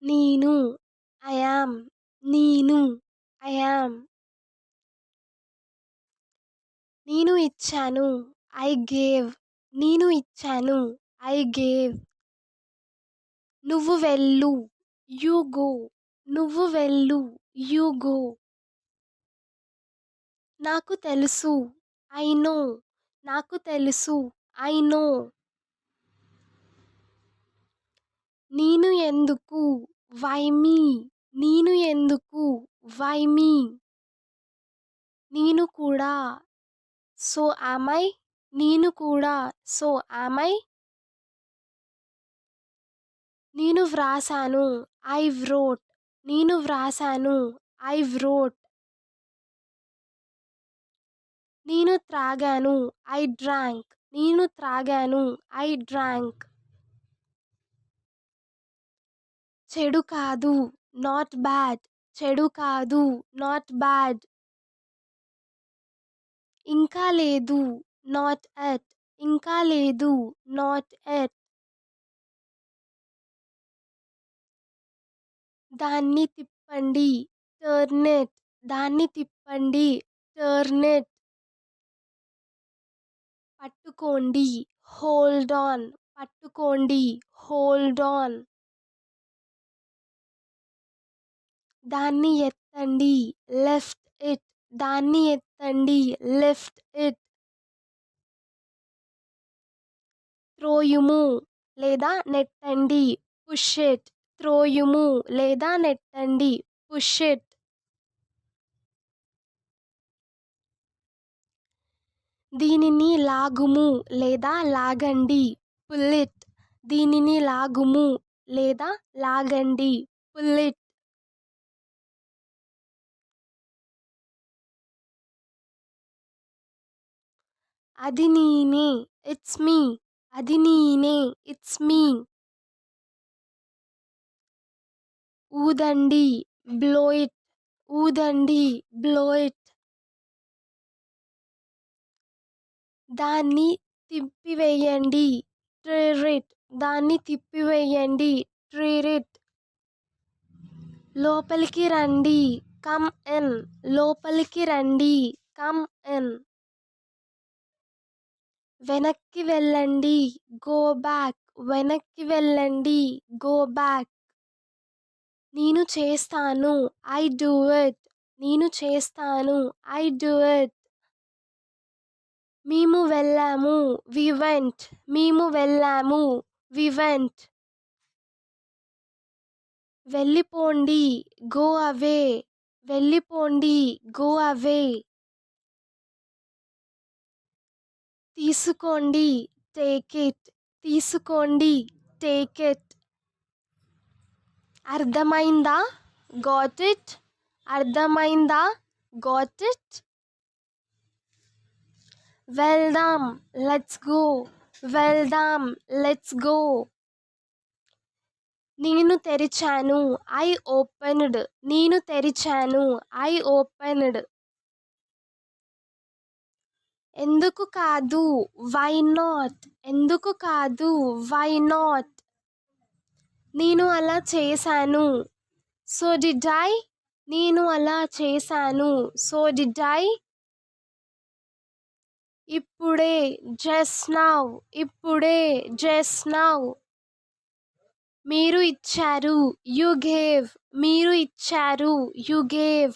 నేను. I am. నేను. I am. నేను ఇచ్చాను. I gave. నేను ఇచ్చాను. I gave. నువ్వు వెళ్ళు. You go. నువ్వు వెళ్ళు. You go. నాకు తెలుసు. I know. నాకు తెలుసు. I know. నేను ఎందుకు. Why me. నేను ఎందుకు. Why me. నేను కూడా. So am I. నేను కూడా. So am I. నేను వ్రాసాను. I wrote. నేను వ్రాసాను. I wrote. నేను త్రాగాను. I drank. నేను త్రాగాను. I drank. చెడు కాదు. Not bad. చెడు కాదు. Not bad. ఇంకా లేదు. Not yet. ఇంకా లేదు. Not yet. దాన్ని తిప్పండి. Turn it. దాన్ని తిప్పండి. Turn it. పట్టుకోండి. Hold on. పట్టుకోండి. Hold on. దాన్ని ఎత్తండి. Lift it. దాన్ని ఎత్తండి. Lift it. త్రోయుము లేదా నెట్టండి. Push it. త్రోయుము లేదా నెట్టండి. Push it. దీనిని లాగుము లేదా లాగండి. Pull it. దీనిని లాగుము లేదా లాగండి. Pull it. అది నేనే. It's me. అది నేనే. It's me. ఊదండి. Blow it. ఊదండి. Blow it. దాన్ని తిప్పివేయండి. ట్రిర్ ఇట్. దాన్ని తిప్పివేయండి. ట్రిర్ ఇట్. లోపలికి రండి. Come in. లోపలికి రండి. Come in. వెనక్కి వెళ్ళండి. Go back. వెనక్కి వెళ్ళండి. Go back. నేను చేస్తాను. I do it. నేను చేస్తాను. I do it. మేము వెళ్ళాము. We went. మేము వెళ్ళాము. We went. వెళ్ళిపోండి. Go away. వెళ్ళిపోండి. Go away. తీసుకోండి. Take it. తీసుకోండి. Take it. అర్థమైందా. Got it. అర్థమైందా. Got it. వెళ్దాం. Let's go. వెళ్దాం. Let's go. నేను తెరిచాను. I opened. నేను తెరిచాను. I opened. ఎందుకు కాదు. Why not. ఎందుకు కాదు. Why not. నేను అలా చేశాను. So did I. నేను అలా చేశాను. So did I. ఇప్పుడే. Just now. ఇప్పుడే. Just now. మీరు ఇచ్చారు. You gave. మీరు ఇచ్చారు. You gave.